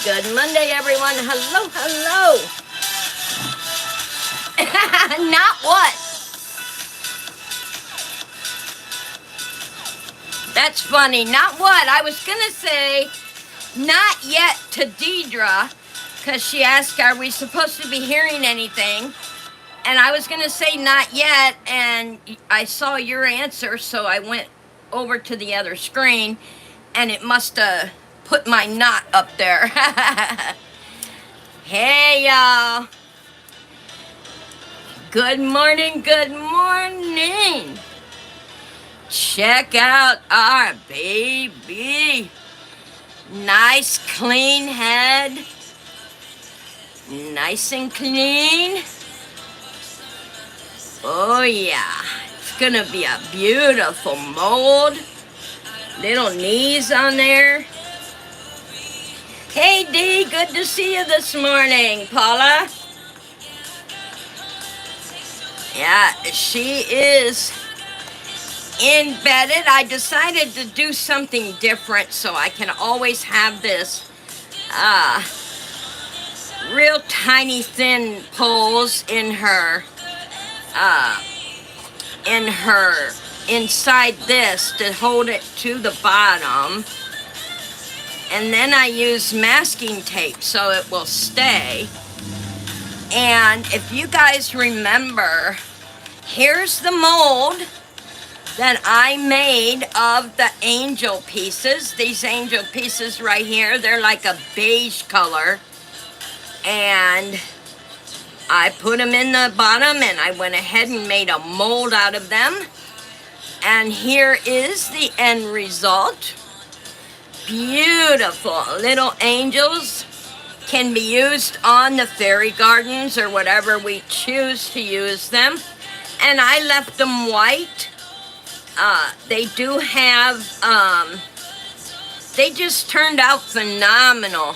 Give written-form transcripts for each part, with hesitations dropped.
Good Monday, everyone. Hello, hello. Not what? That's funny. Not what? I was going to say not yet to Deidre, because she asked, are we supposed to be hearing anything? And I was going to say not yet, and I saw your answer, so I went over to the other screen, and it must have put my not up there. Hey, y'all. Good morning, good morning. Check out our baby. Nice, clean head. Nice and clean. Oh, yeah. It's gonna be a beautiful mold. Little knees on there. Hey, Dee, good to see you this morning, Paula. Yeah, she is embedded. I decided to do something different so I can always have this real tiny thin poles in her inside this to hold it to the bottom. And then I use masking tape so it will stay. And if you guys remember, here's the mold that I made of the angel pieces. These angel pieces right here, they're like a beige color. And I put them in the bottom and I went ahead and made a mold out of them. And here is the end result. Beautiful little angels. Can be used on the fairy gardens or whatever we choose to use them. And I left them white. They do have, they just turned out phenomenal.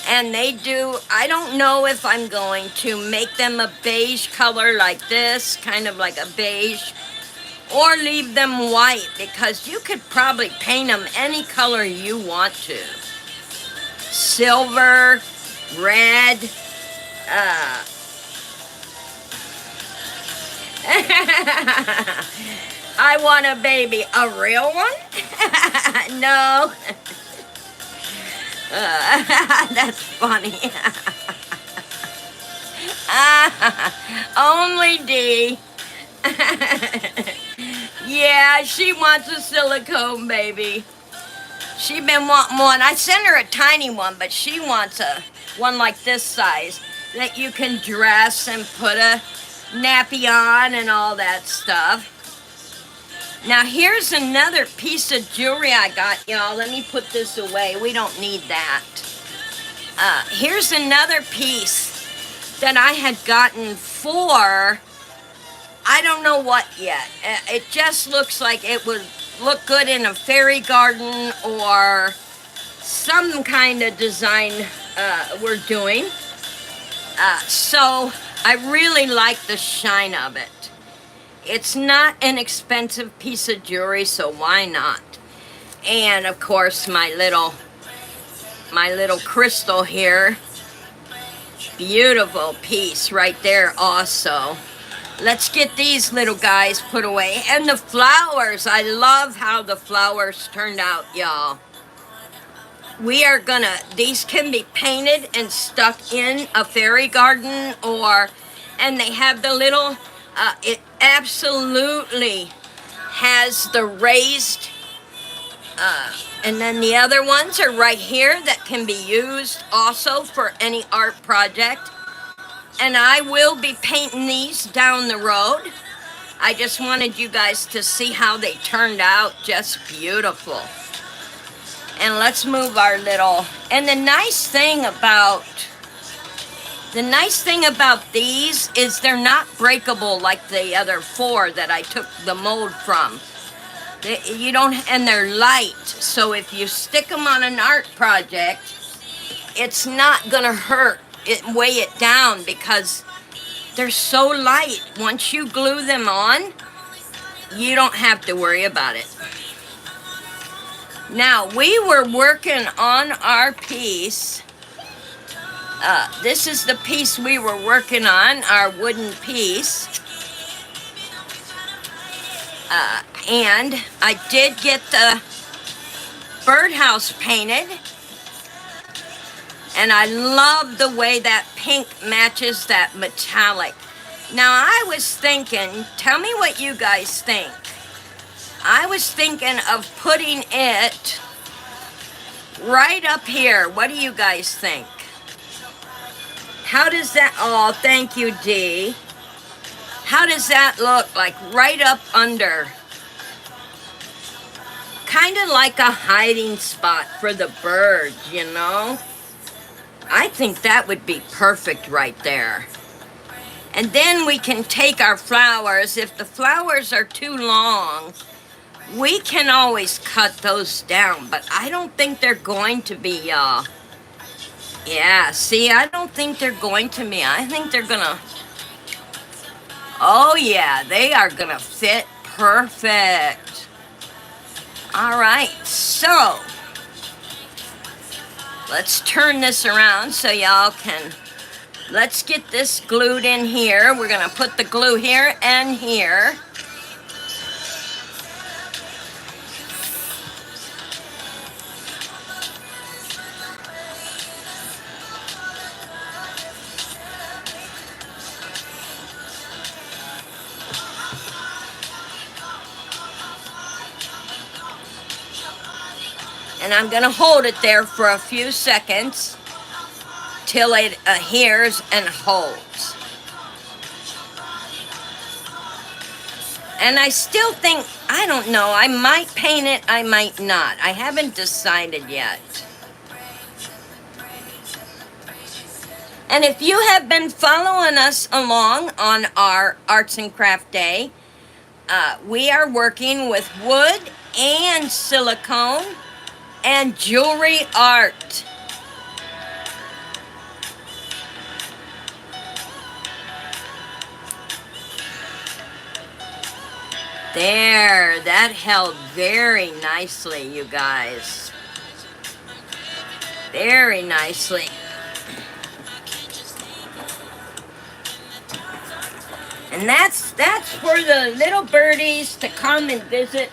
And they do, I don't know if I'm going to make them a beige color like this, kind of like a beige, or leave them white, because you could probably paint them any color you want to. Silver, red, I want a baby. A real one? No. That's funny. Only D. Yeah, she wants a silicone baby. She been wanting one. I sent her a tiny one, but she wants one like this size that you can dress and put a nappy on and all that stuff. Now here's another piece of jewelry I got, y'all. Let me put this away. We don't need that. Here's another piece that I had gotten for, I don't know what yet. It just looks like it would look good in a fairy garden or some kind of design we're doing. So I really like the shine of it. It's not an expensive piece of jewelry, so why not? And of course my little crystal here. Beautiful piece right there also. Let's get these little guys put away. And the flowers, I love how the flowers turned out, y'all. We are gonna, these can be painted and stuck in a fairy garden, and they have the little, it absolutely has the raised, and then the other ones are right here that can be used also for any art project. And I will be painting these down the road. I just wanted you guys to see how they turned out. Just beautiful. And let's move our little, and the nice thing about these is they're not breakable like the other four that I took the mold from. And they're light, so if you stick them on an art project, it's not gonna hurt weigh it down because they're so light. Once you glue them on, you don't have to worry about it. Now, we were working on our piece This is the piece we were working on, our wooden piece. And I did get the birdhouse painted. And I love the way that pink matches that metallic. Now I was thinking, tell me what you guys think. I was thinking of putting it right up here. What do you guys think? How does that, oh, thank you, Dee. How does that look, like right up under? Kind of like a hiding spot for the birds, you know? I think that would be perfect right there. And then we can take our flowers. If the flowers are too long, we can always cut those down, but I don't think they're going to be, y'all. Yeah, see, I don't think they're going to be. I think they're gonna, oh yeah, they are gonna fit perfect. All right, so let's turn this around so y'all can, let's get this glued in here. We're gonna put the glue here and here. And I'm gonna hold it there for a few seconds till it adheres and holds. And I still think, I don't know, I might paint it, I might not. I haven't decided yet. And if you have been following us along on our Arts and Craft Day, we are working with wood and silicone and jewelry art. There, that held very nicely, you guys. Very nicely. And that's for the little birdies to come and visit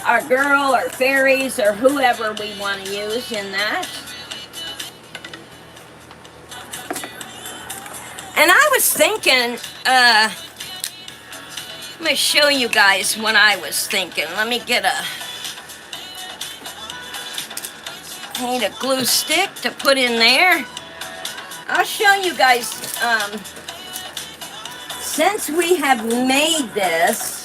our girl or fairies or whoever we want to use in that. And I was thinking, I'm going to show you guys what I was thinking. Let me get I need a glue stick to put in there. I'll show you guys, since we have made this,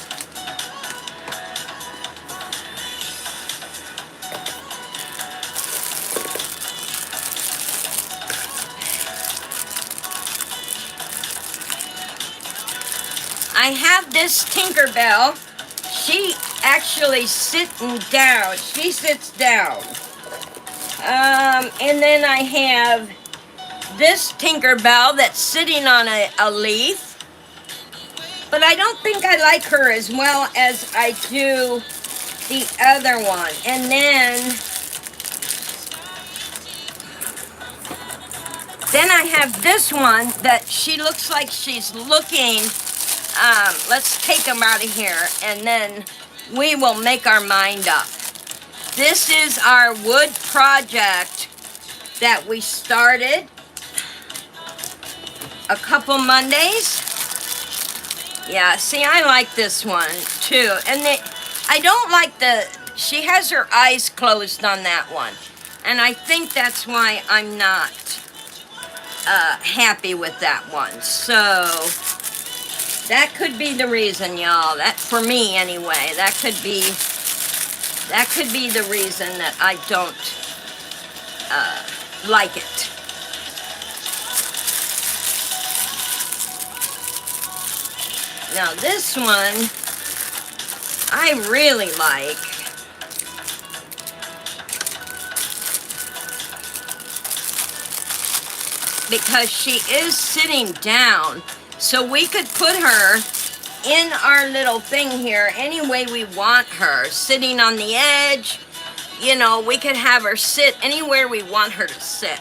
I have this Tinkerbell. She actually sitting down. She sits down. And then I have this Tinkerbell that's sitting on a leaf. But I don't think I like her as well as I do the other one. And then I have this one that she looks like she's looking. Let's take them out of here and then we will make our mind up. This is our wood project that we started a couple Mondays. Yeah, see, I like this one too. And I don't like she has her eyes closed on that one. And I think that's why I'm not happy with that one. So that could be the reason, y'all. That, for me anyway, that could be the reason that I don't like it. Now this one, I really like. Because she is sitting down. So we could put her in our little thing here any way we want her. Sitting on the edge. You know, we could have her sit anywhere we want her to sit.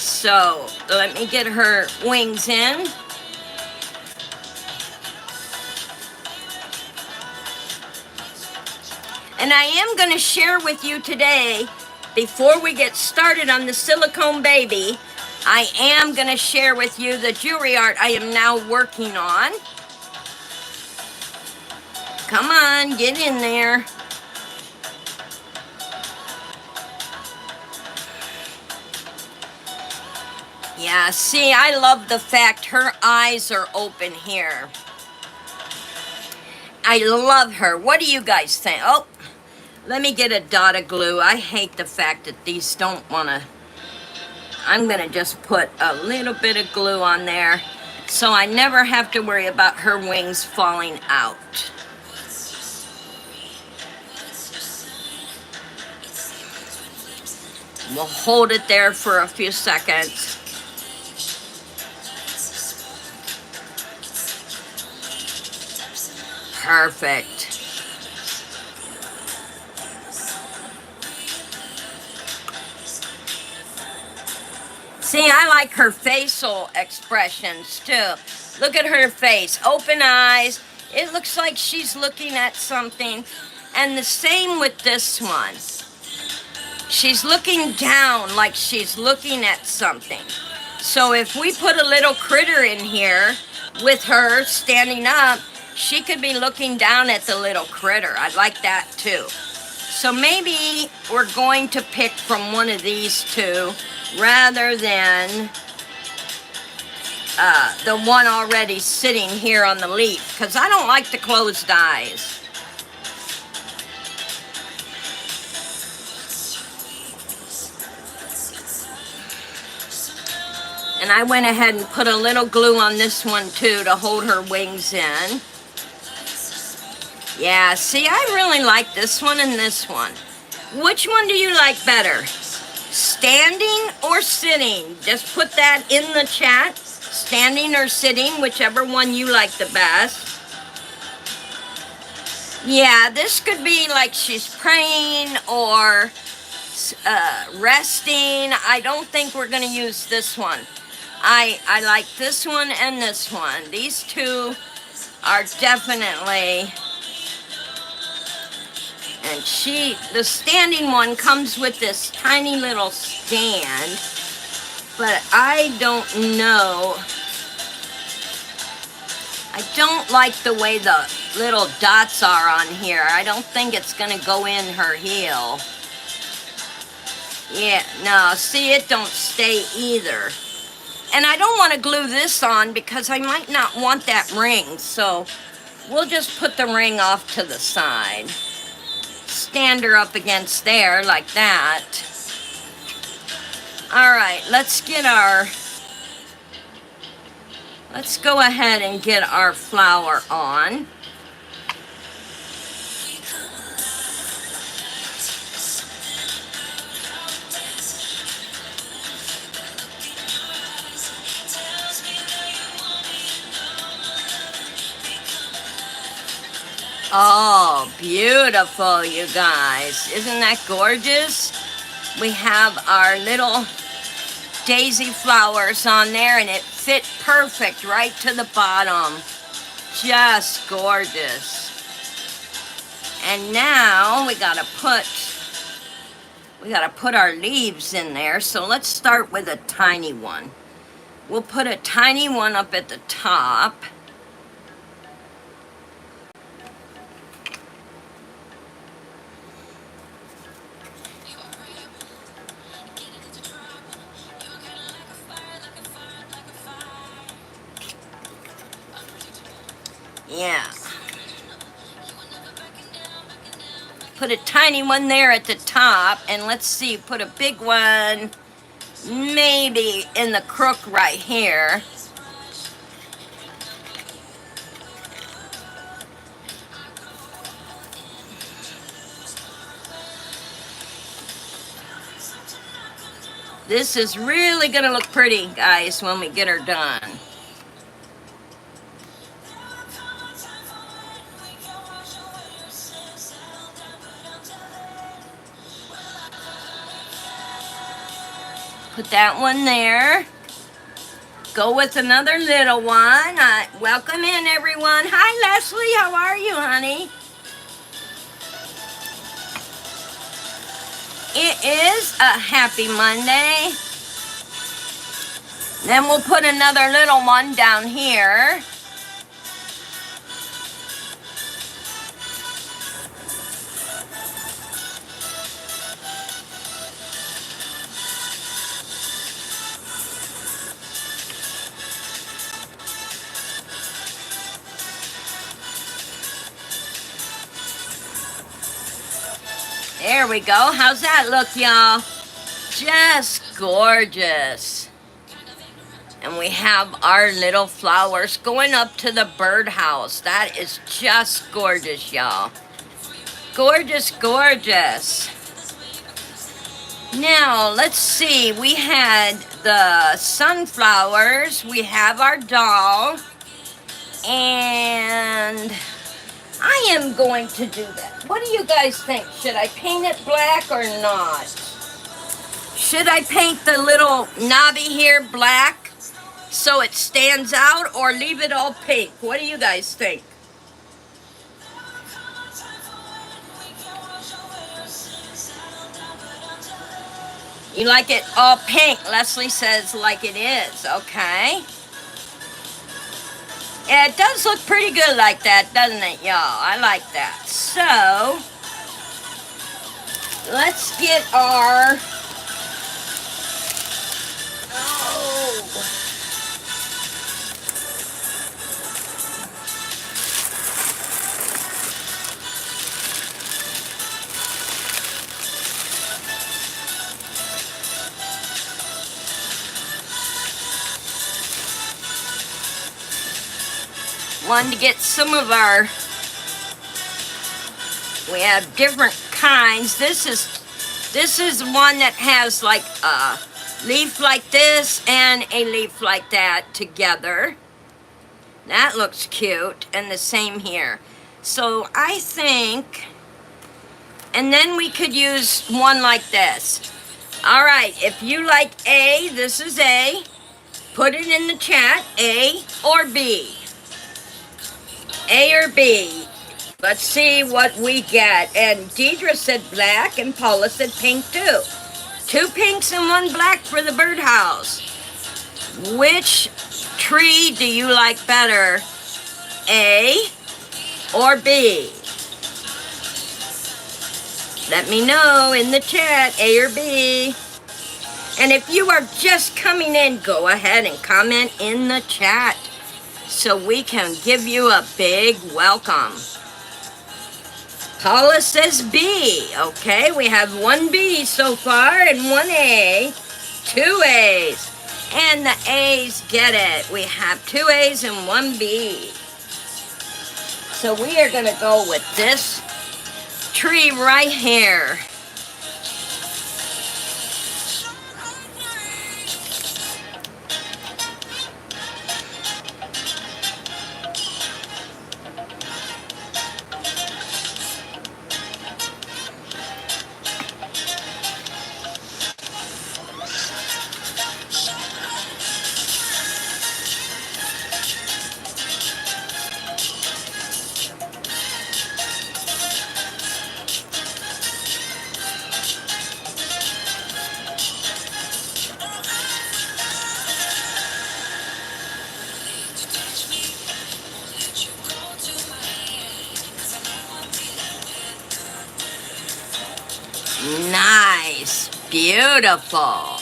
So let me get her wings in. And I am going to share with you today, before we get started on the silicone baby, I am going to share with you the jewelry art I am now working on. Come on, get in there. Yeah, see, I love the fact her eyes are open here. I love her. What do you guys think? Oh, let me get a dot of glue. I hate the fact that these don't want to. I'm going to just put a little bit of glue on there so I never have to worry about her wings falling out. We'll hold it there for a few seconds. Perfect. See, I like her facial expressions too. Look at her face, open eyes. It looks like she's looking at something. And the same with this one. She's looking down like she's looking at something. So if we put a little critter in here with her standing up, she could be looking down at the little critter. I like that too. So maybe we're going to pick from one of these two rather than the one already sitting here on the leaf, because I don't like the closed eyes. And I went ahead and put a little glue on this one too to hold her wings in. Yeah, see, I really like this one and this one. Which one do you like better? Standing or sitting? Just put that in the chat. Standing or sitting, whichever one you like the best. Yeah, this could be like she's praying or resting. I don't think we're going to use this one. I like this one and this one. These two are definitely... And the standing one comes with this tiny little stand, but I don't know. I don't like the way the little dots are on here. I don't think it's gonna go in her heel. Yeah, no, see, it don't stay either. And I don't want to glue this on because I might not want that ring, so we'll just put the ring off to the side. Stand her up against there like that. All right, let's go ahead and get our flower on. Oh, beautiful, you guys. Isn't that gorgeous? We have our little daisy flowers on there, and it fit perfect right to the bottom. Just gorgeous. And now we gotta put our leaves in there. So let's start with a tiny one. We'll put a tiny one up at the top. Yeah. Put a tiny one there at the top, and let's see, put a big one maybe in the crook right here. This is really gonna look pretty, guys, when we get her done. Put that one there. Go with another little one. Welcome in, everyone. Hi, Leslie. How are you, honey? It is a happy Monday. Then we'll put another little one down here. There we go. How's that look, y'all? Just gorgeous. And we have our little flowers going up to the birdhouse. That is just gorgeous, y'all. Gorgeous, gorgeous. Now, let's see. We had the sunflowers. We have our doll. And I am going to do that. What do you guys think? Should I paint it black or not? Should I paint the little knobby here black so it stands out, or leave it all pink? What do you guys think? You like it all pink? Leslie says like it is. Okay. Yeah, it does look pretty good like that, doesn't it, y'all? I like that. So, let's get our... Wanted to get some of our... We have different kinds. This is one that has like a leaf like this and a leaf like that together. That looks cute, and the same here. So I think, and then we could use one like this. All right, if you like A, this is A. Put it in the chat, A or B. A or B. Let's see what we get. And Deidre said black, and Paula said pink too. 2 pinks and 1 black for the birdhouse. Which tree do you like better? A or B? Let me know in the chat, A or B. And if you are just coming in, go ahead and comment in the chat so we can give you a big welcome. Paula says B. Okay, we have 1 B so far and 1 A. 2 A's. And the A's get it. We have 2 A's and 1 B. So we are going to go with this tree right here. Nice. Beautiful.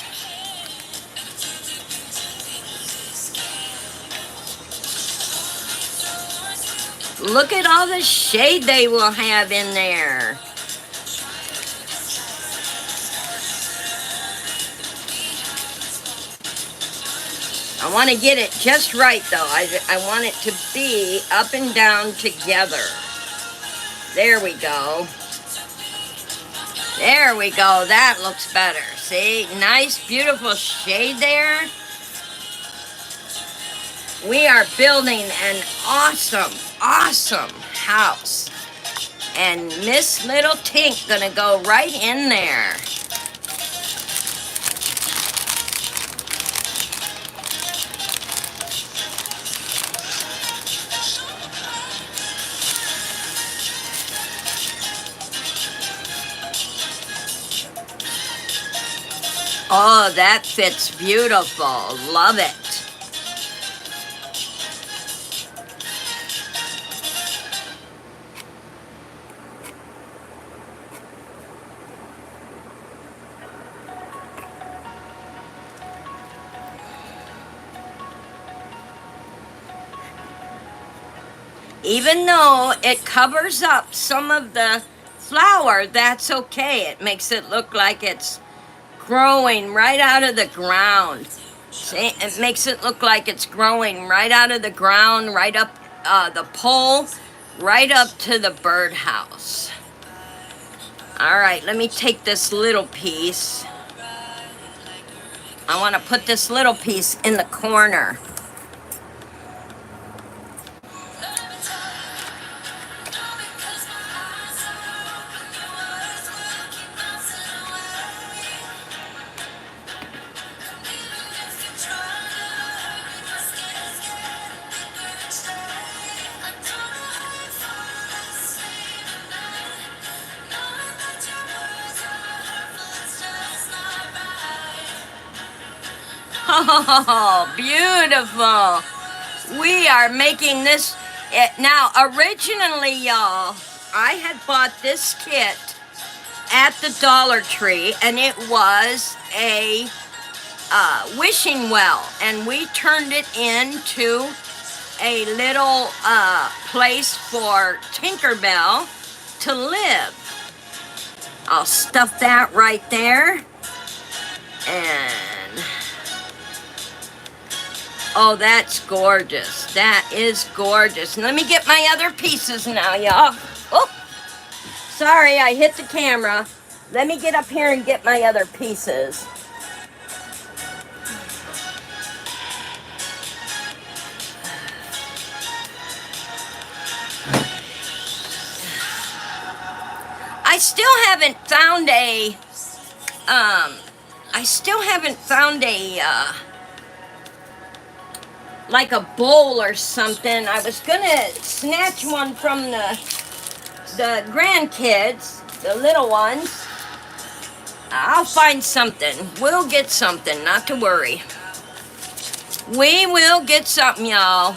Look at all the shade they will have in there. I want to get it just right, though. I want it to be up and down together. There we go. There we go. That looks better. See? Nice, beautiful shade there. We are building an awesome, awesome house. And Miss Little Tink gonna go right in there. Oh, that fits beautiful. Love it. Even though it covers up some of the flower, that's okay. It makes it look like it's growing right out of the ground. See, it makes it look like it's growing right out of the ground, right up the pole, right up to the birdhouse. All right, let me take this little piece. I want to put this little piece in the corner. Oh, beautiful. We are making this. Now, originally, y'all, I had bought this kit at the Dollar Tree, and it was a wishing well, and we turned it into a little place for Tinkerbell to live. I'll stuff that right there. And oh, that's gorgeous. That is gorgeous. Let me get my other pieces now, y'all. Oh, sorry, I hit the camera. Let me get up here and get my other pieces. I still haven't found a, like a bowl or something. I was gonna snatch one from the grandkids, the little ones. I'll find something. We'll get something, not to worry. We will get something, y'all.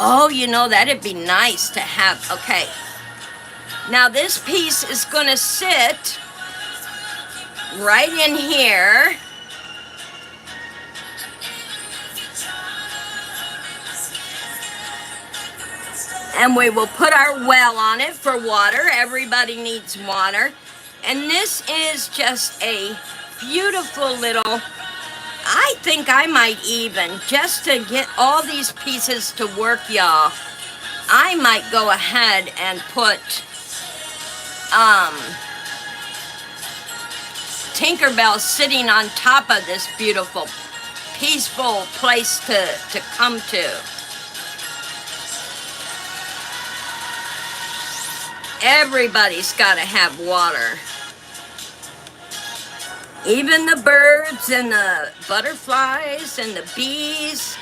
Oh, you know, that'd be nice to have. Okay. Now this piece is gonna sit right in here. And we will put our well on it for water. Everybody needs water. And this is just a beautiful little, I think I might even, just to get all these pieces to work, y'all, I might go ahead and put Tinkerbell sitting on top of this beautiful, peaceful place to come to. Everybody's got to have water. Even the birds and the butterflies and the bees.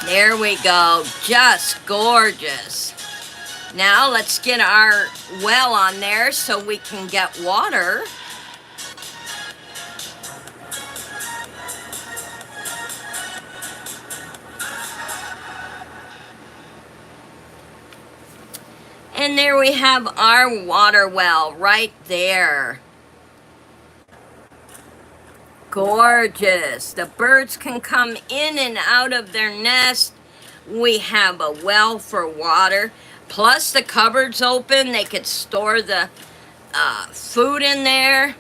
There we go. Just gorgeous. Now let's get our well on there so we can get water. And there we have our water well right there. Gorgeous. The birds can come in and out of their nest. We have a well for water. Plus the cupboard's open. They could store the food in there.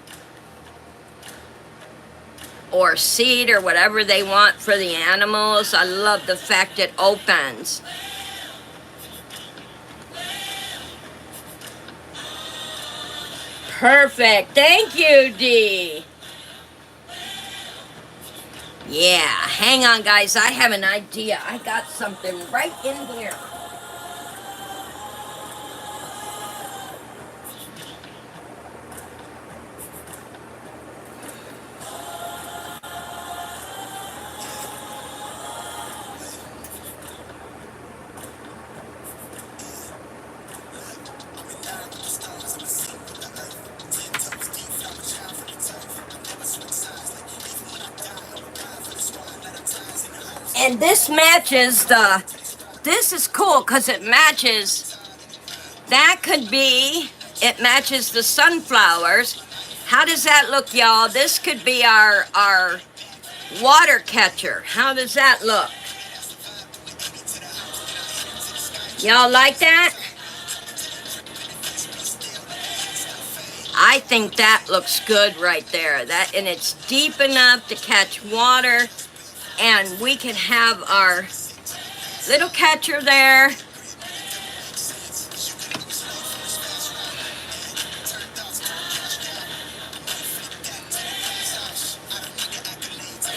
Or seed or whatever they want for the animals. I love the fact it opens. Perfect. Thank you, Dee. Yeah, hang on, guys. I have an idea. I got something right in here. And this matches the, this is cool because it matches, that could be, it matches the sunflowers. How does that look, y'all? This could be our water catcher. How does that look? Y'all like that? I think that looks good right there. That, and it's deep enough to catch water, and we can have our little catcher there.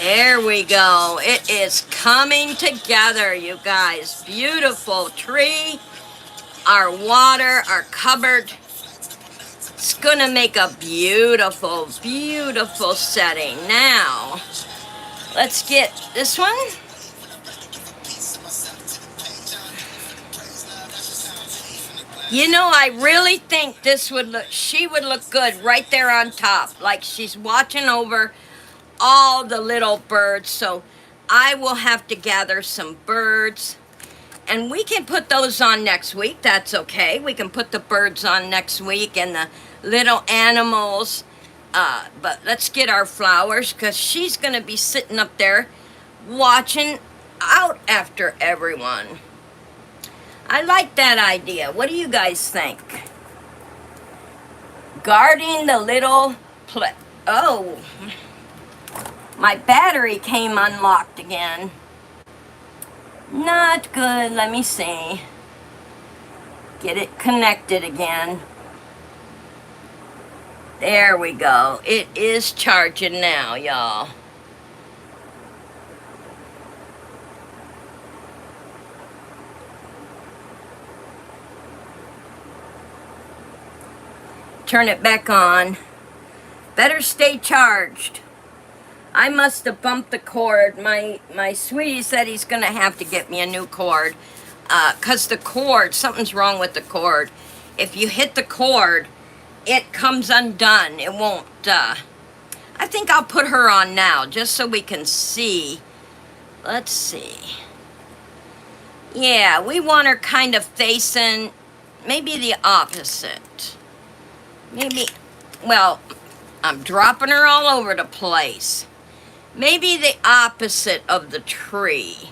There we go. It is coming together, you guys. Beautiful tree, our water, our cupboard. It's gonna make a beautiful, beautiful setting. Now, let's get this one. You know, I really think this would look, she would look good right there on top, like she's watching over all the little birds. So I will have to gather some birds, and we can put those on next week. That's okay. We can put the birds on next week and the little animals. But let's get our flowers, because she's going to be sitting up there watching out after everyone. I like that idea. What do you guys think? Guarding the little oh, my battery came unlocked again. Not good. Let me see. Get it connected again. There we go. It is charging now, y'all. Turn it back on. Better stay charged. I must have bumped the cord. My sweetie said he's gonna have to get me a new cord, cause the cord, something's wrong with the cord. If you hit the cord, it comes undone. It won't. I think I'll put her on now, just so we can see. Let's see. Yeah, we want her kind of facing, maybe the opposite. Maybe, well, I'm dropping her all over the place. Maybe the opposite of the tree.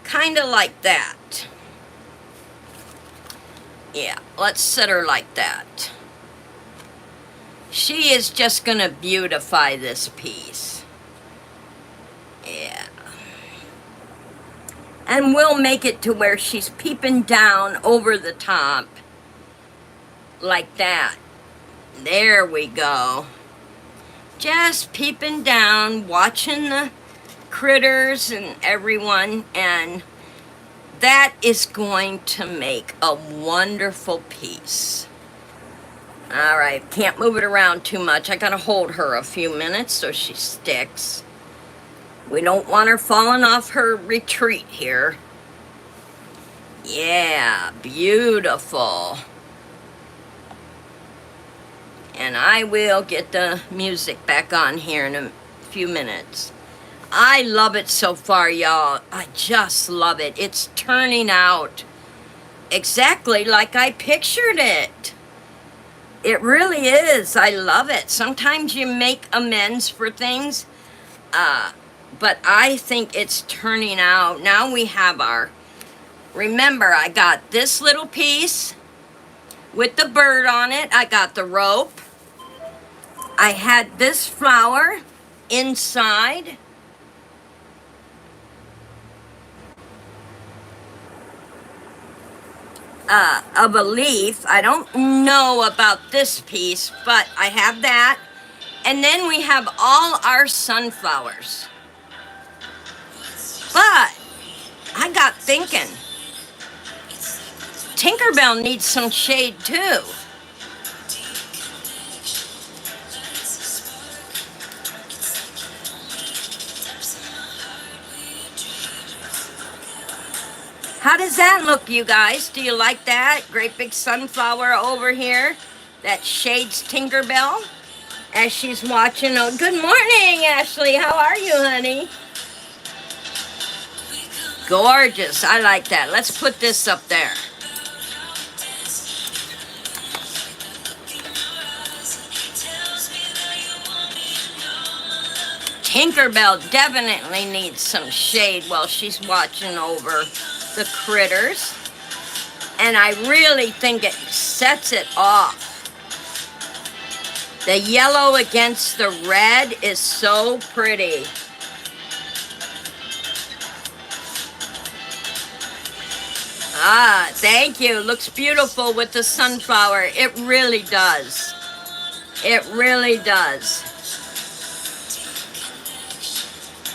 Kind of like that. Yeah, let's set her like that. She is just going to beautify this piece. Yeah. And we'll make it to where she's peeping down over the top. Like that. There we go. Just peeping down, watching the critters and everyone, and that is going to make a wonderful piece. All right, can't move it around too much. I gotta hold her a few minutes so she sticks. We don't want her falling off her retreat here. Yeah, beautiful. And I will get the music back on here in a few minutes. I love it so far, y'all. I just love it. It's turning out exactly like I pictured it. It really is. I love it. Sometimes you make amends for things, but I think it's turning out. Now we have our, remember, I got this little piece with the bird on it. I got the rope. I had this flower inside. Of a leaf. I don't know about this piece, but I have that. And then we have all our sunflowers. But I got thinking, Tinkerbell needs some shade too. How does that look, you guys? Do you like that? Great big sunflower over here that shades Tinkerbell as she's watching. Oh, good morning, Ashley. How are you, honey? gorgeous. I like that. Let's put this up there. Tinkerbell definitely needs some shade while she's watching over the critters. And I really think it sets it off. The yellow against the red is so pretty. Ah, thank you. Looks beautiful with the sunflower. It really does. It really does.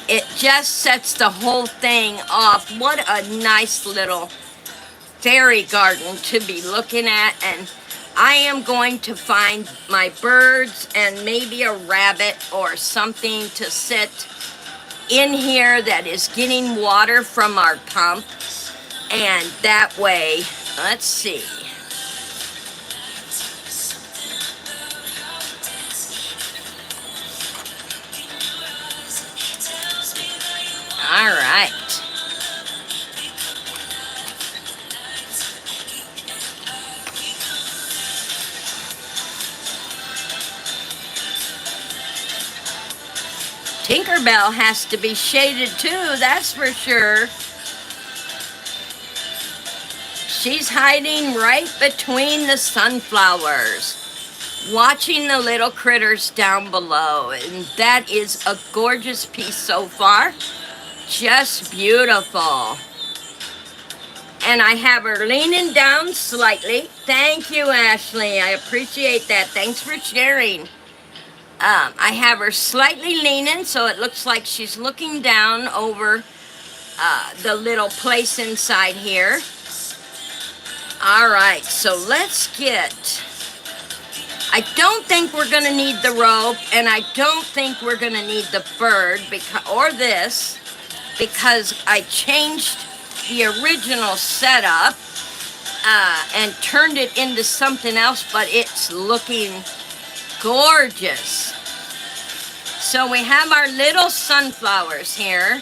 It just sets the whole thing off. What a nice little fairy garden to be looking at. And I am going to find my birds and maybe a rabbit or something to sit in here that is getting water from our pump. And that way, let's see. All right. Tinkerbell has to be shaded too, that's for sure. She's hiding right between the sunflowers, watching the little critters down below. And that is a gorgeous piece so far. Just beautiful. And I have her leaning down slightly. Thank you, Ashley. I appreciate that. Thanks for sharing. I have her slightly leaning so it looks like she's looking down over the little place inside here. All right, so let's get... I don't think we're going to need the rope, and I don't think we're going to need the bird or this, because I changed the original setup and turned it into something else, but it's looking gorgeous. So we have our little sunflowers here.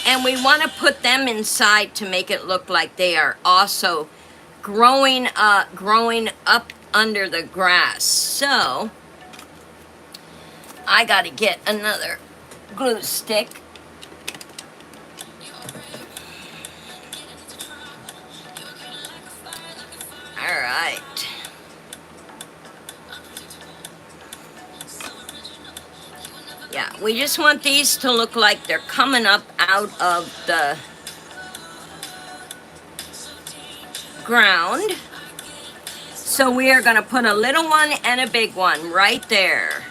And we want to put them inside to make it look like they are also growing up under the grass. So I got to get another glue stick. All right. Yeah, we just want these to look like they're coming up out of the ground. So we are going to put a little one and a big one right there.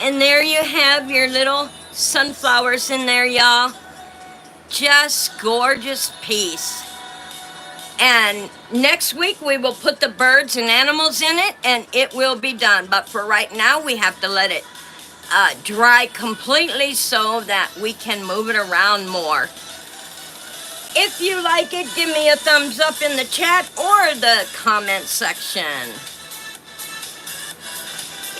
And there you have your little sunflowers in there, y'all. Just gorgeous piece. And next week we will put the birds and animals in it and it will be done. But for right now we have to let it dry completely so that we can move it around more. If you like it, give me a thumbs up in the chat or the comment section.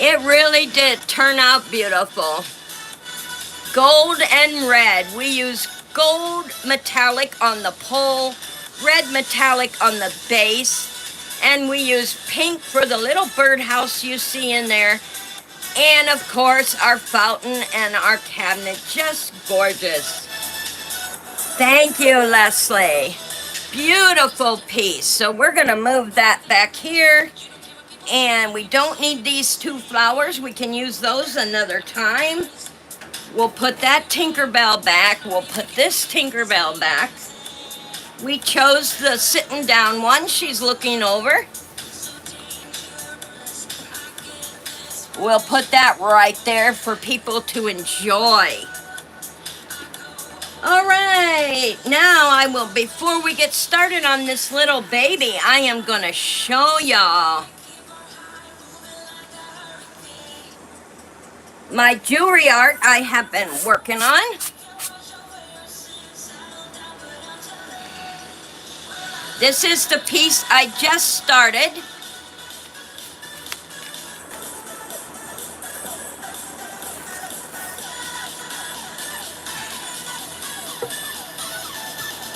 It really did turn out beautiful. Gold and red. We use gold metallic on the pole, red metallic on the base, and we use pink for the little birdhouse you see in there. And of course, our fountain and our cabinet. Just gorgeous. Thank you, Leslie. Beautiful piece. So we're going to move that back here. And we don't need these two flowers. We can use those another time. We'll put that Tinkerbell back. We'll put this Tinkerbell back. We chose the sitting down one. She's looking over. We'll put that right there for people to enjoy. All right, now before we get started on this little baby, I am going to show y'all my jewelry art I have been working on. This is the piece I just started.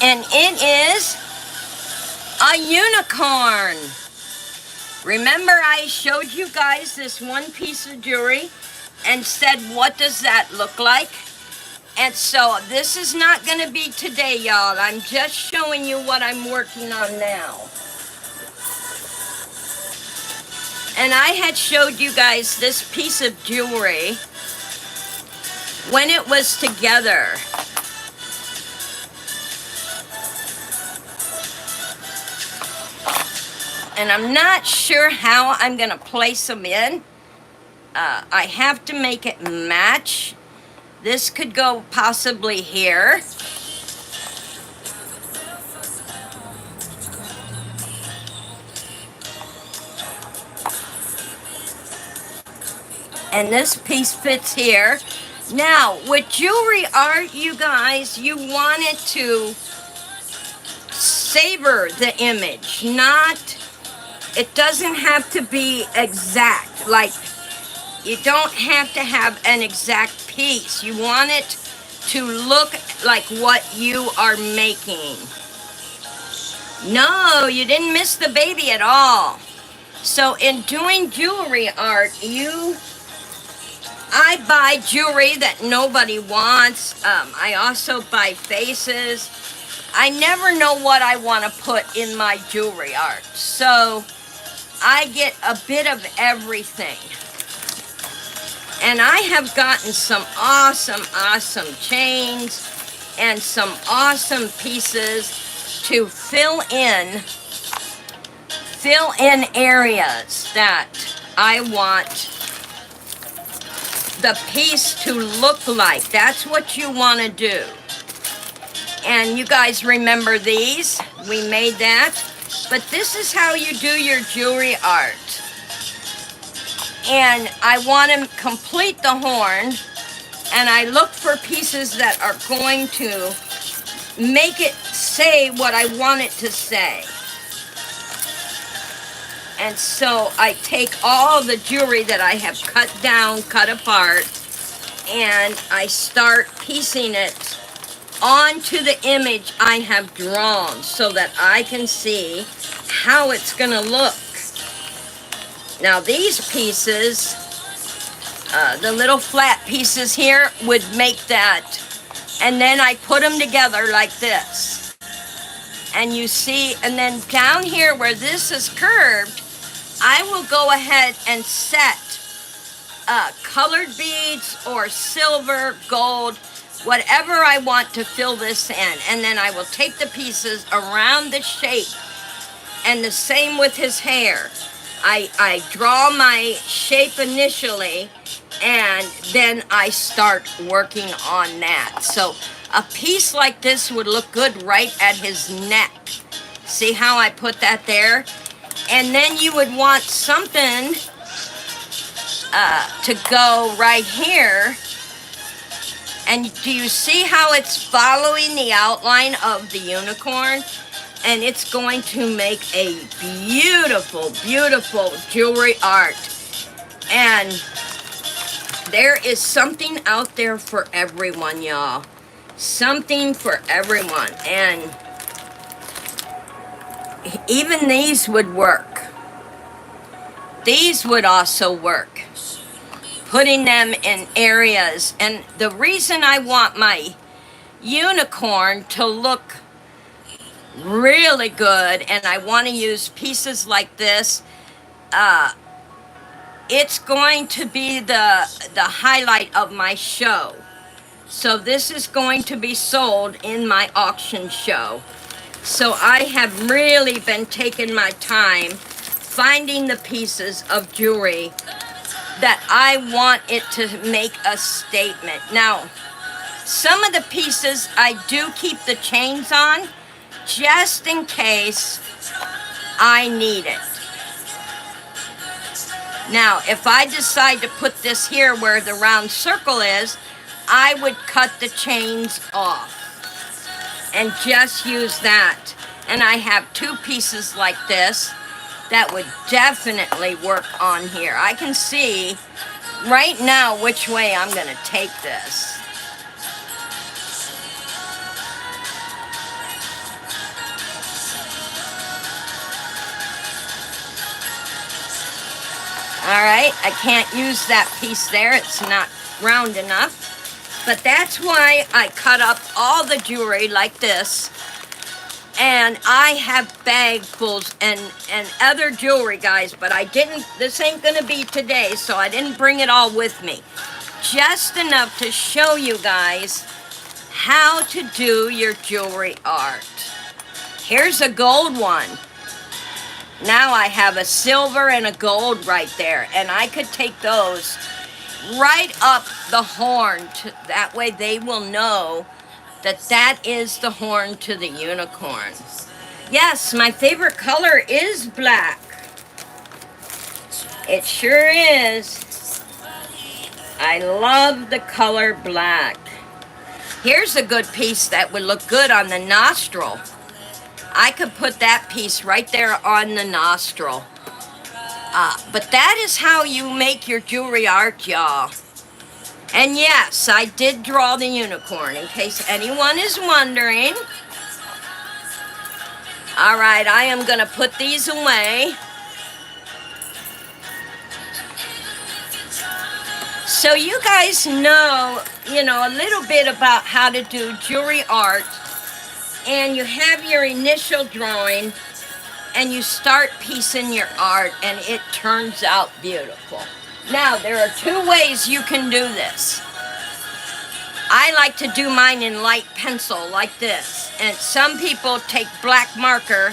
And it is a unicorn. Remember I showed you guys this one piece of jewelry and said, what does that look like? And so this is not going to be today, y'all. I'm just showing you what I'm working on now. And I had showed you guys this piece of jewelry when it was together. And I'm not sure how I'm going to place them in. I have to make it match. This could go possibly here. And this piece fits here. Now, with jewelry art, you guys, you want it to savor the image, it doesn't have to be exact. Like, you don't have to have an exact piece. You want it to look like what you are making. No, you didn't miss the baby at all. So in doing jewelry art, I buy jewelry that nobody wants. I also buy faces. I never know what I want to put in my jewelry art. So I get a bit of everything. And I have gotten some awesome chains and some awesome pieces to fill in areas that I want the piece to look like. That's what you want to do. And you guys remember these? We made that. But this is how you do your jewelry art. And I want to complete the horn, and I look for pieces that are going to make it say what I want it to say. And so I take all the jewelry that I have cut down, cut apart, and I start piecing it onto the image I have drawn so that I can see how it's going to look. Now these pieces, the little flat pieces here would make that, and then I put them together like this. And you see, and then down here where this is curved, I will go ahead and set colored beads or silver, gold, whatever I want to fill this in. And then I will take the pieces around the shape. And the same with his hair. I draw my shape initially, and then I start working on that. So a piece like this would look good right at his neck. See how I put that there? And then you would want something to go right here. And do you see how it's following the outline of the unicorn? And it's going to make a beautiful, beautiful jewelry art. And there is something out there for everyone, y'all. Something for everyone. And even these would work. These would also work. Putting them in areas. And the reason I want my unicorn to look really good, and I want to use pieces like this, it's going to be the highlight of my show. So this is going to be sold in my auction show. So I have really been taking my time finding the pieces of jewelry that I want it to make a statement. Now, some of the pieces I do keep the chains on, just in case I need it. Now, if I decide to put this here where the round circle is, I would cut the chains off and just use that. And I have 2 pieces like this that would definitely work on here. I can see right now which way I'm going to take this. All right, I can't use that piece there. It's not round enough. But that's why I cut up all the jewelry like this. And I have bagfuls and other jewelry, guys, but I didn't, this ain't gonna be today, so I didn't bring it all with me. Just enough to show you guys how to do your jewelry art. Here's a gold one. Now I have a silver and a gold right there, and I could take those right up the horn. That way they will know that that is the horn to the unicorn. Yes, my favorite color is black. It sure is. I love the color black. Here's a good piece that would look good on the nostril. I could put that piece right there on the nostril. But that is how you make your jewelry art, y'all. And yes, I did draw the unicorn, in case anyone is wondering. All right, I am going to put these away. So you guys know, a little bit about how to do jewelry art. And you have your initial drawing, and you start piecing your art, and it turns out beautiful. Now, there are 2 ways you can do this. I like to do mine in light pencil like this. And some people take black marker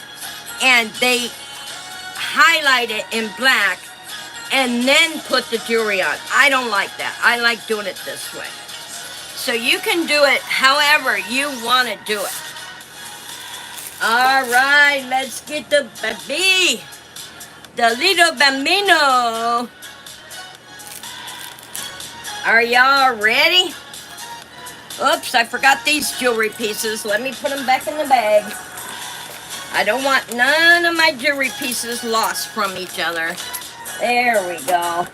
and they highlight it in black and then put the jewelry on. I don't like that. I like doing it this way. So you can do it however you want to do it. All right, let's get the baby, the little bambino. Are y'all ready? Oops, I forgot these jewelry pieces. Let me put them back in the bag. I don't want none of my jewelry pieces lost from each other. There we go.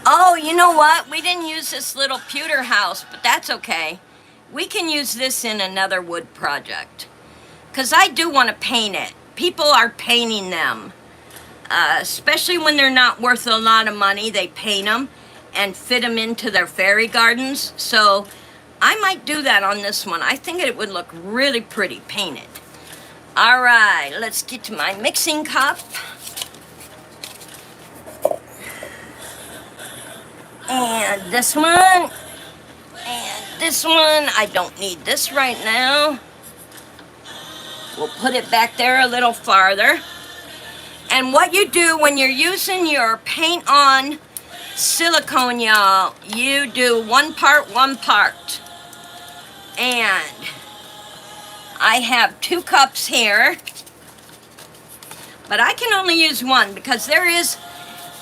Oh, you know what? We didn't use this little pewter house, but that's okay. We can use this in another wood project. Because I do want to paint it. People are painting them. Especially when they're not worth a lot of money, they paint them and fit them into their fairy gardens. So I might do that on this one. I think it would look really pretty painted. All right, let's get to my mixing cup. And this one. And this one. I don't need this right now. We'll put it back there a little farther. And what you do when you're using your paint on silicone, y'all, you do 1 part, 1 part. And I have 2 cups here, but I can only use 1 because there is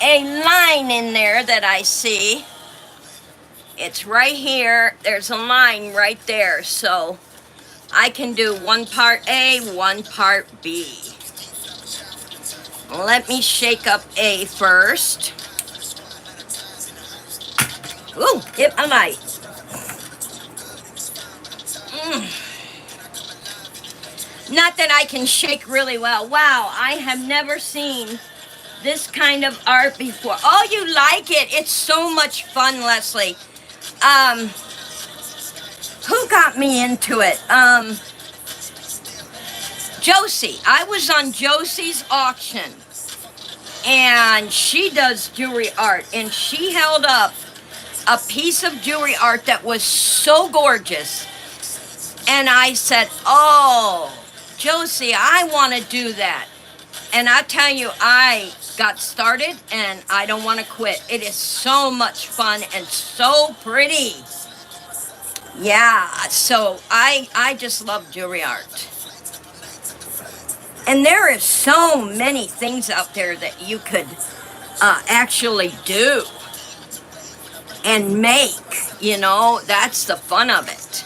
a line in there that I see. It's right here. There's a line right there. So I can do 1 part A, 1 part B. Let me shake up A first. Ooh, hit my light. Not that I can shake really well. Wow, I have never seen this kind of art before. Oh, you like it? It's so much fun, Leslie. Who got me into it? Josie. I was on Josie's auction, and she does jewelry art, and she held up a piece of jewelry art that was so gorgeous, and I said, oh, Josie, I want to do that. And I tell you, I got started, and I don't want to quit. It is so much fun and so pretty. Yeah, so I just love jewelry art. And there is so many things out there that you could actually do and make. You know, that's the fun of it.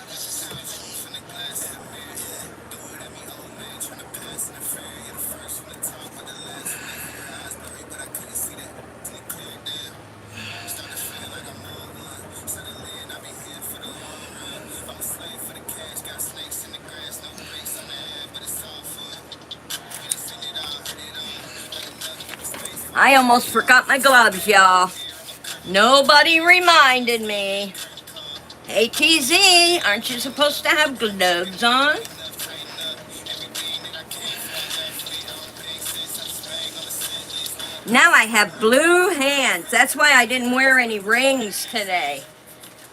I almost forgot my gloves, y'all. Nobody reminded me. Hey, TZ, aren't you supposed to have gloves on? Now I have blue hands. That's why I didn't wear any rings today.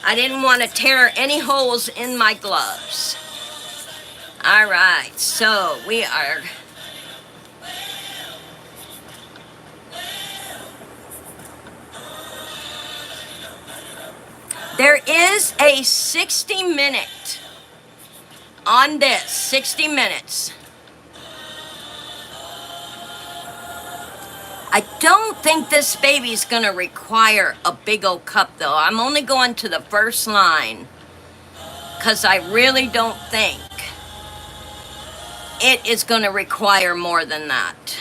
I didn't want to tear any holes in my gloves. All right, so we are... There is a 60-minute on this, 60 minutes. I don't think this baby's gonna require a big old cup though. I'm only going to the first line because I really don't think it is gonna require more than that.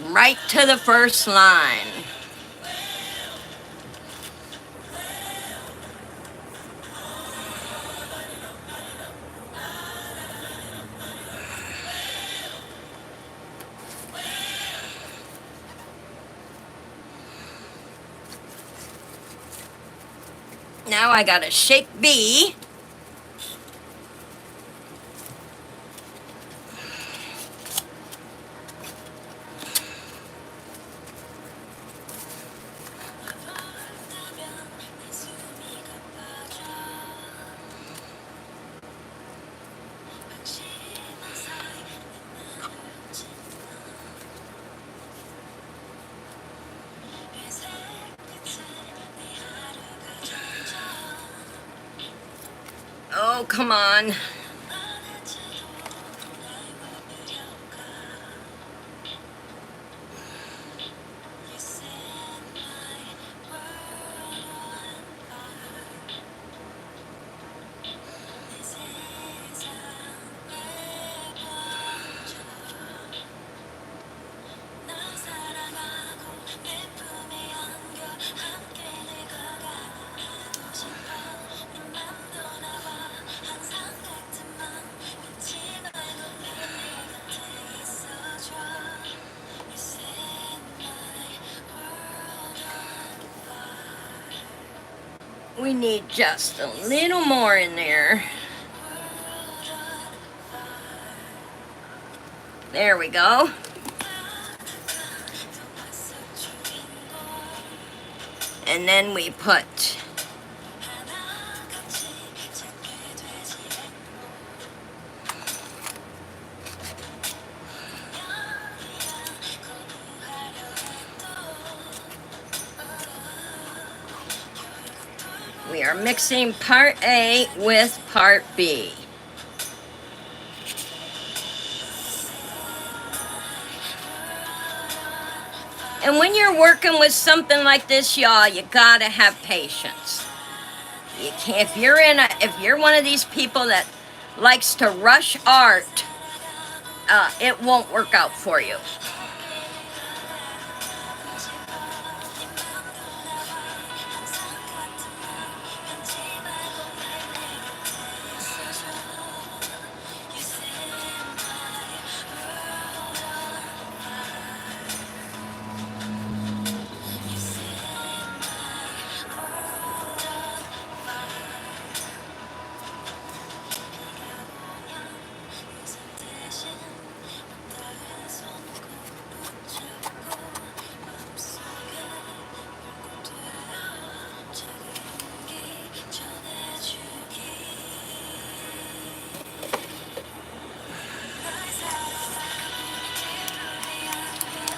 Right to the first line. Now I got a shape B. Oh, come on. We need just a little more in there. There we go. And then we put we are mixing part A with part B. And when you're working with something like this, y'all, you gotta have patience. You can't, if you're one of these people that likes to rush art, it won't work out for you.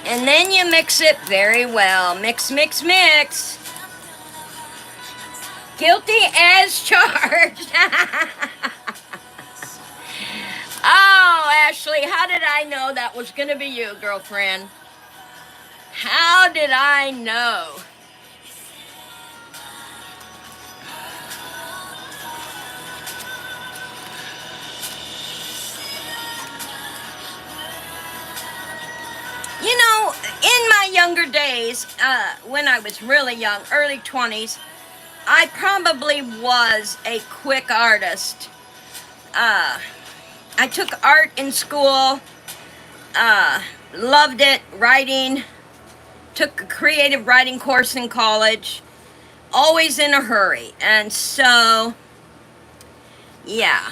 And then you mix it very well. Mix, mix, mix. Guilty as charged. Oh, Ashley, how did I know that was going to be you, girlfriend? How did I know? younger days, when I was really young, early 20s, I probably was a quick artist. I took art in school, loved it, writing, took a creative writing course in college, always in a hurry. And so, yeah.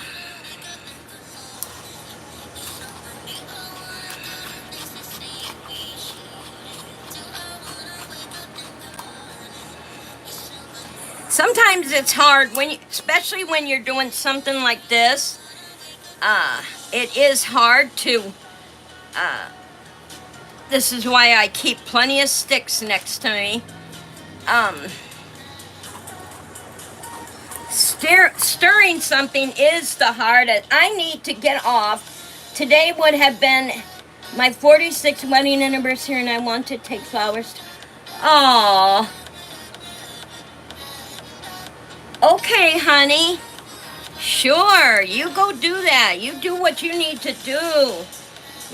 Sometimes it's hard, especially when you're doing something like this. It is hard to, this is why I keep plenty of sticks next to me. Stirring something is the hardest. I need to get off. Today would have been my 46th wedding anniversary, and I want to take flowers. Oh. Okay, honey. Sure, you go do that. You do what you need to do.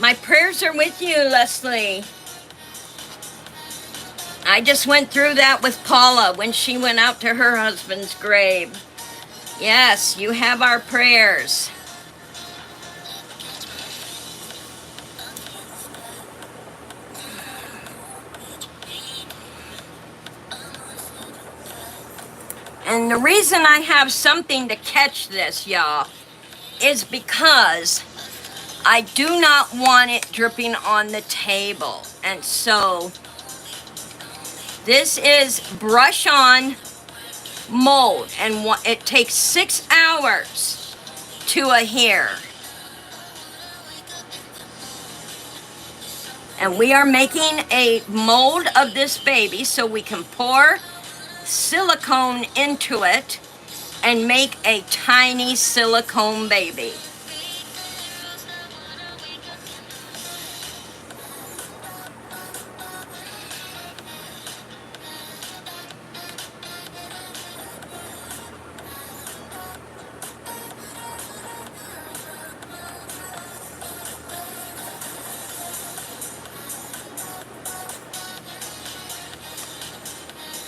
My prayers are with you, Leslie. I just went through that with Paula when she went out to her husband's grave. Yes, you have our prayers. And the reason I have something to catch this, y'all, is because I do not want it dripping on the table. And so this is brush on mold, and it takes 6 hours to adhere. And we are making a mold of this baby so we can pour silicone into it and make a tiny silicone baby.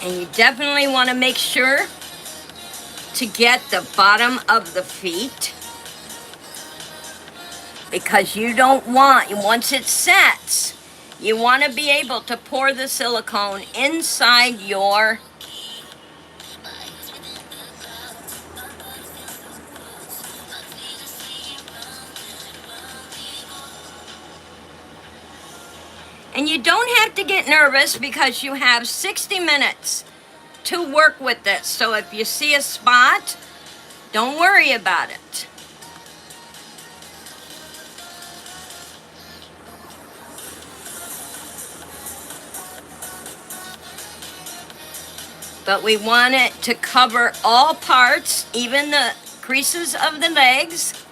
And you definitely want to make sure to get the bottom of the feet, because you don't want, once it sets, you want to be able to pour the silicone inside your And you don't have to get nervous because you have 60 minutes to work with this. So if you see a spot, don't worry about it. But we want it to cover all parts, even the creases of the legs.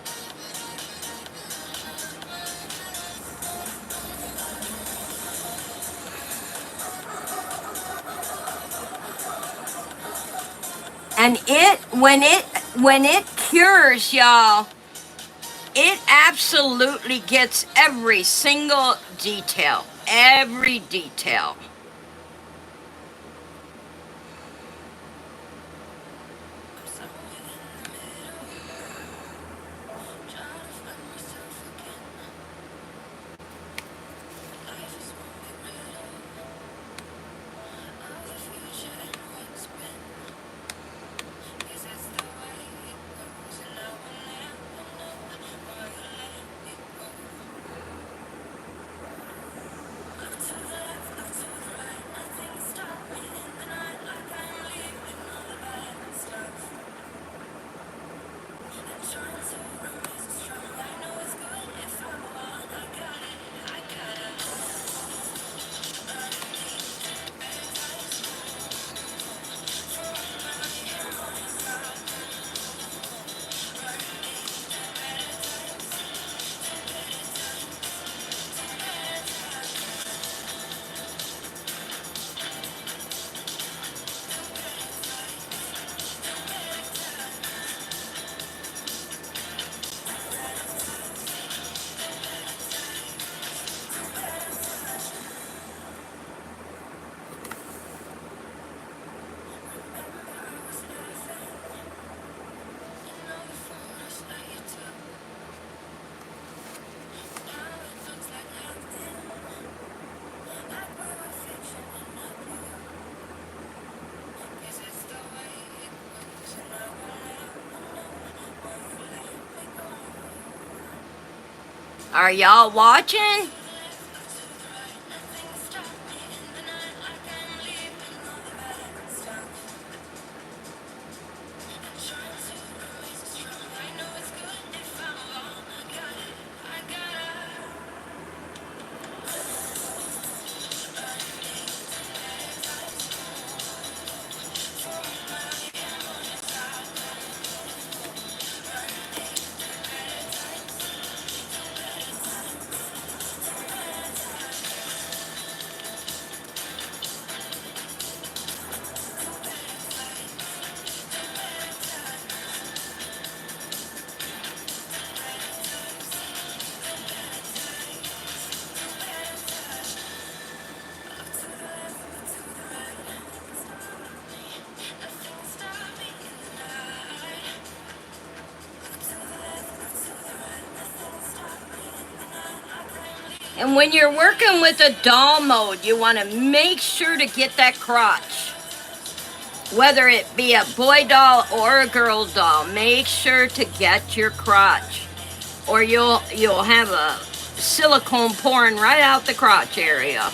And when it cures, y'all, it absolutely gets every single detail, every detail. Are y'all watching? And when you're working with a doll mode, you want to make sure to get that crotch. Whether it be a boy doll or a girl doll, make sure to get your crotch. Or you'll have a silicone pouring right out the crotch area.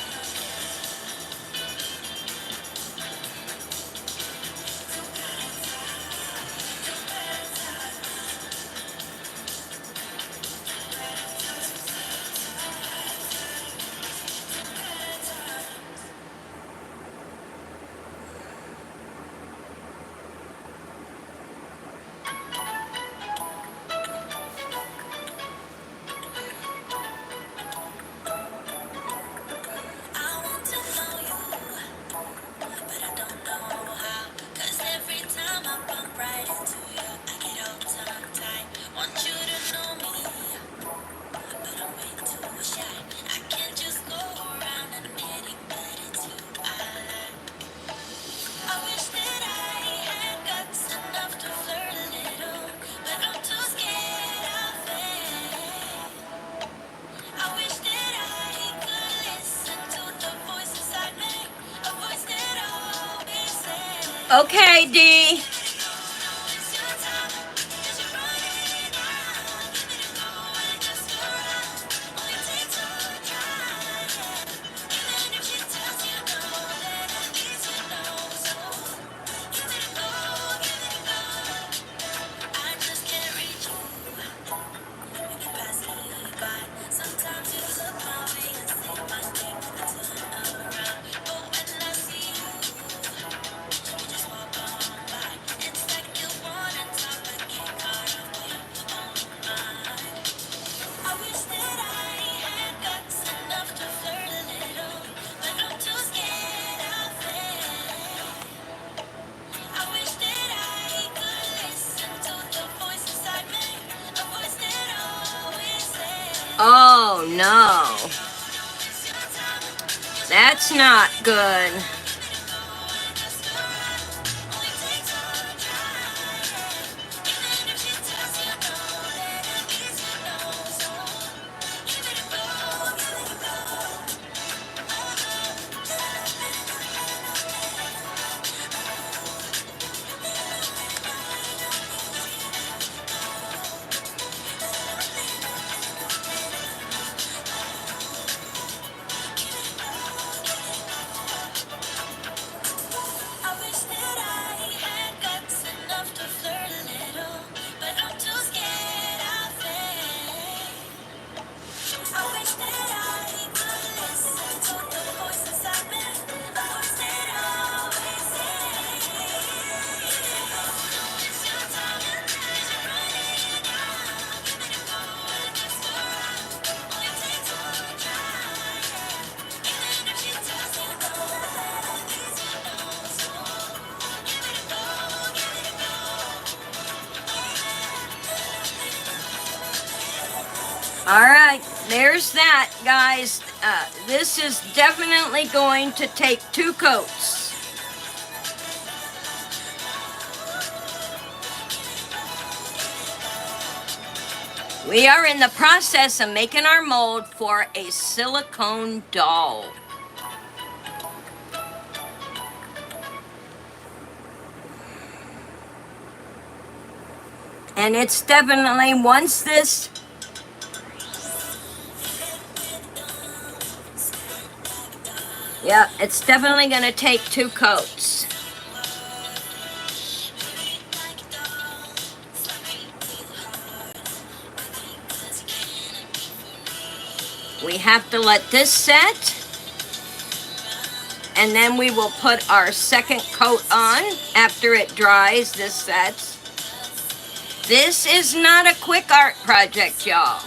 Okay, D. Oh no, that's not good. All right, there's that, guys. This is definitely going to take 2 coats. We are in the process of making our mold for a silicone doll. And it's definitely, once this Yep, it's definitely going to take 2 coats. We have to let this set, and then we will put our second coat on after it dries. This sets. This is not a quick art project, y'all,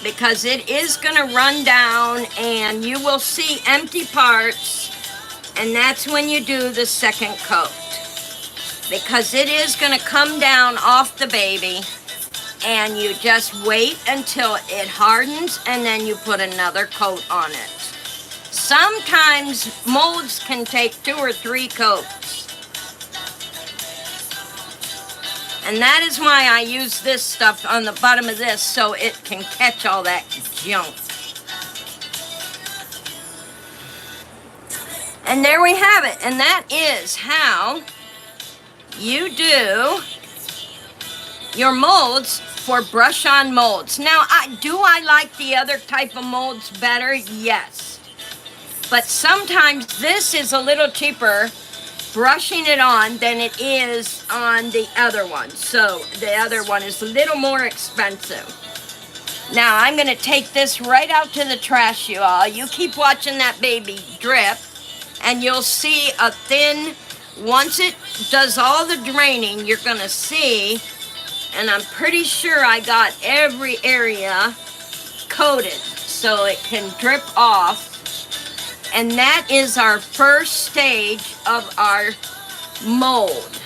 because it is going to run down and you will see empty parts, and that's when you do the second coat, because it is going to come down off the baby, and you just wait until it hardens and then you put another coat on it. Sometimes molds can take 2 or 3 coats. And that is why I use this stuff on the bottom of this, so it can catch all that junk. And there we have it. And that is how you do your molds for brush-on molds. Now, do I like the other type of molds better? Yes. But sometimes this is a little cheaper brushing it on than it is on the other one. So the other one is a little more expensive. Now, I'm going to take this right out to the trash, you all. You keep watching that baby drip, and you'll see a thin, once it does all the draining, you're going to see, and I'm pretty sure I got every area coated so it can drip off. And that is our first stage of our mold.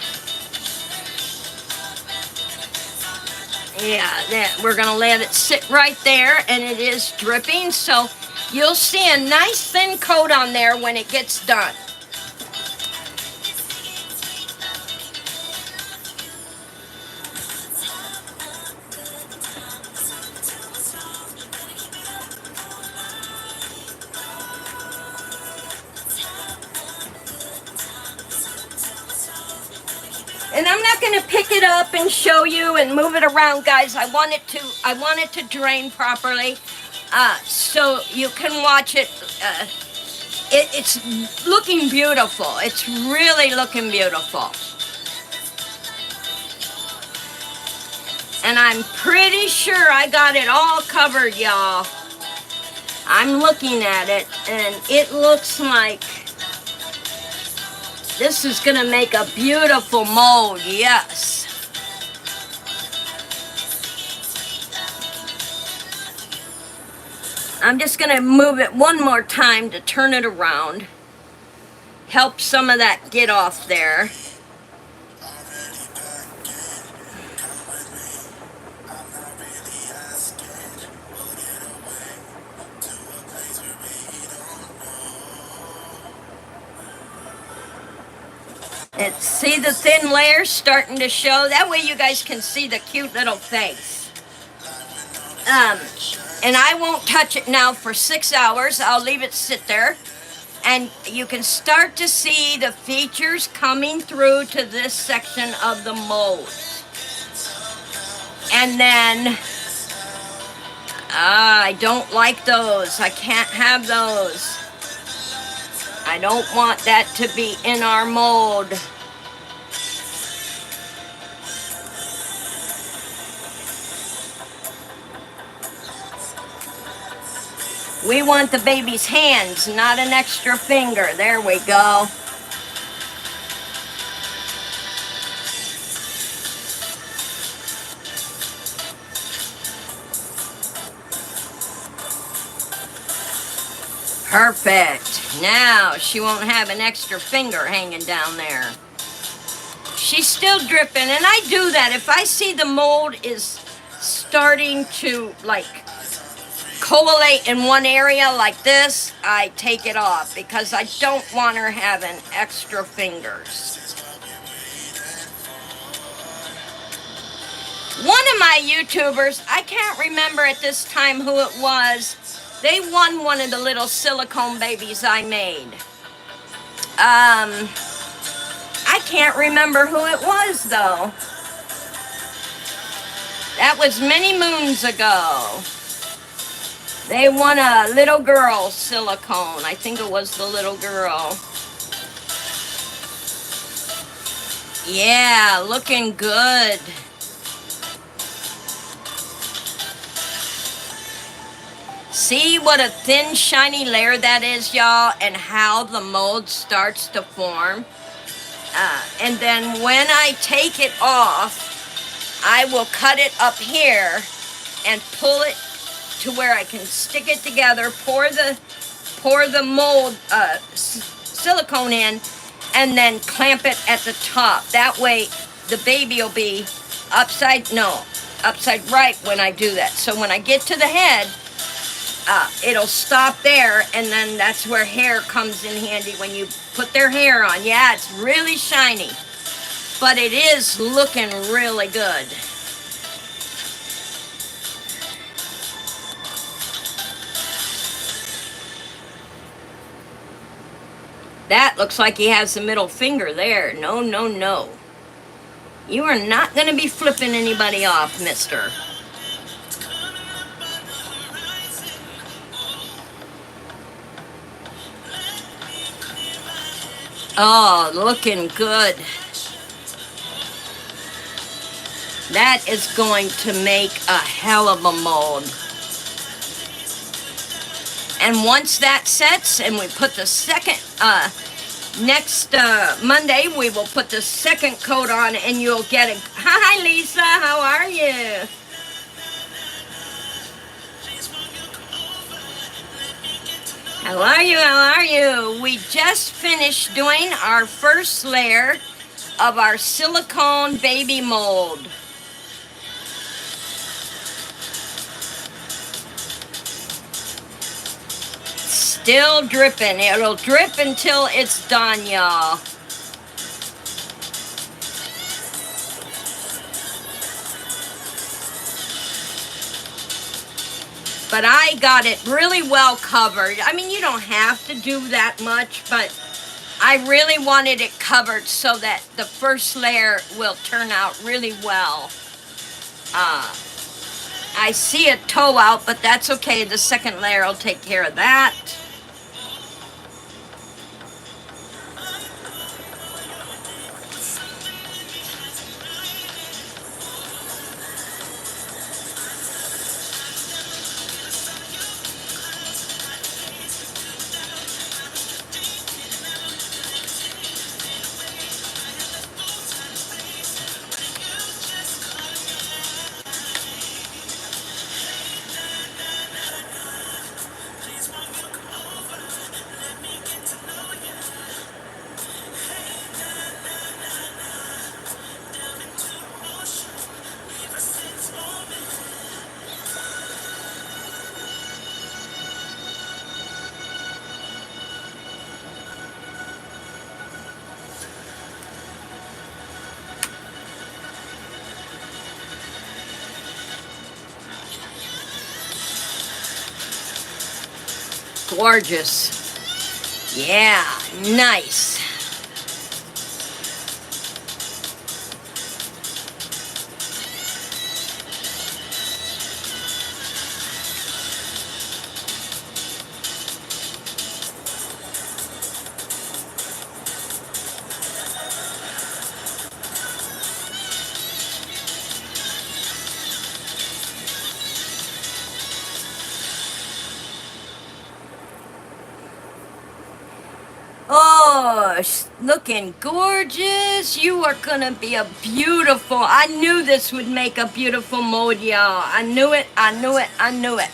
Yeah, we're going to let it sit right there, and it is dripping. So you'll see a nice thin coat on there when it gets done. And I'm not going to pick it up and show you and move it around, guys. I want it to drain properly, so you can watch it. It's looking beautiful. It's really looking beautiful. And I'm pretty sure I got it all covered, y'all. I'm looking at it, and it looks like this is going to make a beautiful mold, yes. I'm just going to move it one more time to turn it around. Help some of that get off there. See the thin layers starting to show? That way you guys can see the cute little face. And I won't touch it now for 6 hours. I'll leave it sit there. And you can start to see the features coming through to this section of the mold. And then, I don't like those. I can't have those. I don't want that to be in our mold. We want the baby's hands, not an extra finger. There we go. Perfect. Now she won't have an extra finger hanging down there. She's still dripping, and I do that. If I see the mold is starting to like collate in one area like this, I take it off because I don't want her having extra fingers. One of my YouTubers, I can't remember at this time who it was, they won one of the little silicone babies I made. I can't remember who it was though. That was many moons ago. They want a little girl silicone. I think it was the little girl. Yeah, looking good. See what a thin, shiny layer that is, y'all, and how the mold starts to form. And then when I take it off, I will cut it up here and pull it to where I can stick it together, pour the mold silicone in, and then clamp it at the top. That way the baby will be upside right when I do that. So when I get to the head, it'll stop there, and then that's where hair comes in handy when you put their hair on. Yeah, it's really shiny, but it is looking really good. That looks like he has the middle finger there. No, no, no. You are not going to be flipping anybody off, mister. Oh, looking good. That is going to make a hell of a mold. And once that sets and we put the second, next Monday, we will put the second coat on and you'll get a, hi Lisa, how are you? How are you, how are you? We just finished doing our first layer of our silicone baby mold. Still dripping. It'll drip until it's done, y'all. But I got it really well covered. I mean, you don't have to do that much, but I really wanted it covered so that the first layer will turn out really well. I see a toe out, but that's okay. The second layer will take care of that. Gorgeous. Yeah, nice. Oh, looking gorgeous. You are gonna be a beautiful. I knew this would make a beautiful mold, y'all. I knew it, I knew it, I knew it.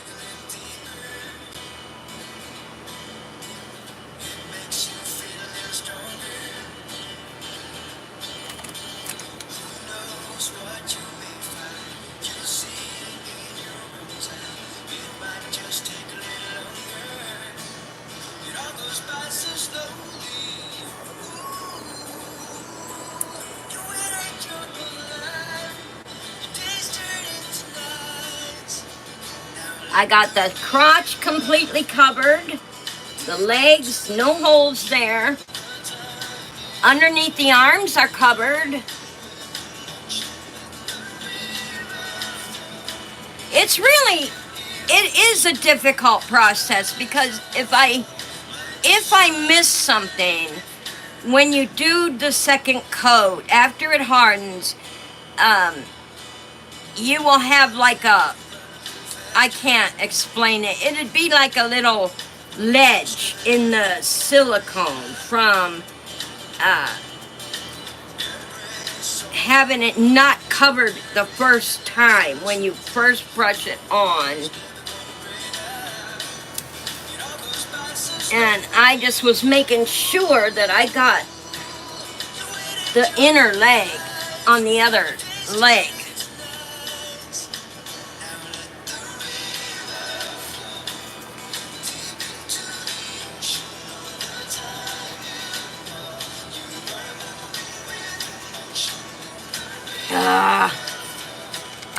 I got the crotch completely covered, the legs, no holes there. Underneath the arms are covered. it is a difficult process because if I miss something, when you do the second coat, after it hardens, you will have like a, I can't explain it. It'd be like a little ledge in the silicone from having it not covered the first time when you first brush it on. And I just was making sure that I got the inner leg on the other leg.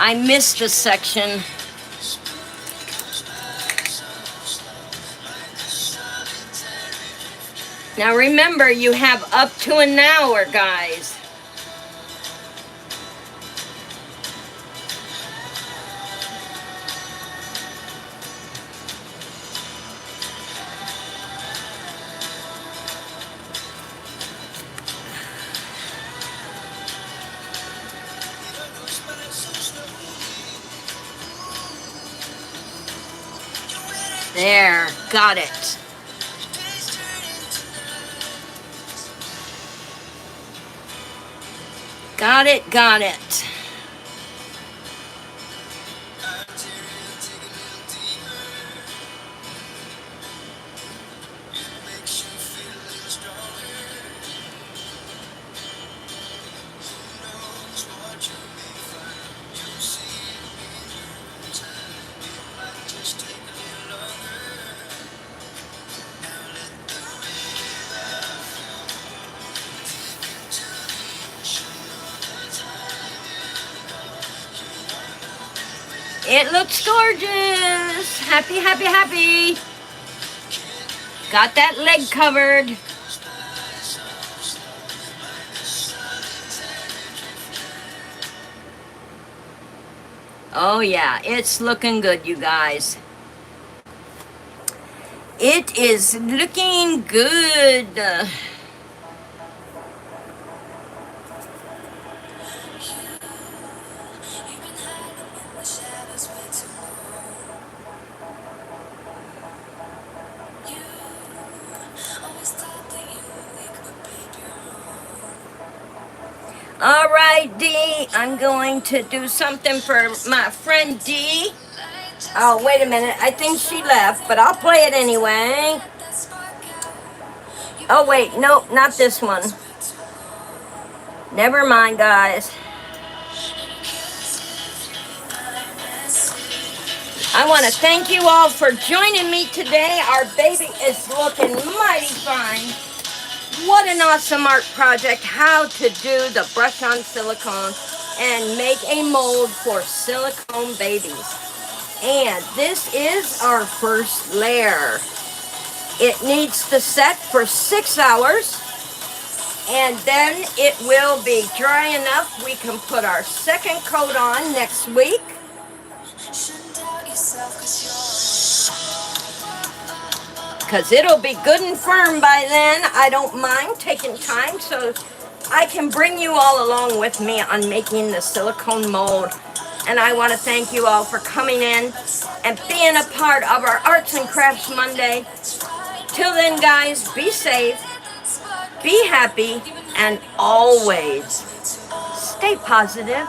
I missed a section. Now remember, you have up to an hour, guys. There, got it. Got it, got it. It looks gorgeous. Happy, happy, happy. Got that leg covered. Oh yeah, it's looking good, you guys. It is looking good. All right, Dee, I'm going to do something for my friend Dee. Oh, wait a minute. I think she left, but I'll play it anyway. Oh, wait. Nope, not this one. Never mind, guys. I want to thank you all for joining me today. Our baby is looking mighty fine. What an awesome art project, how to do the brush on silicone and make a mold for silicone babies. And this is our first layer. It needs to set for 6 hours and then it will be dry enough we can put our second coat on next week. Because it'll be good and firm by then. I don't mind taking time so I can bring you all along with me on making the silicone mold. And I want to thank you all for coming in and being a part of our Arts and Crafts Monday. Till then, guys, be safe, be happy, and always stay positive.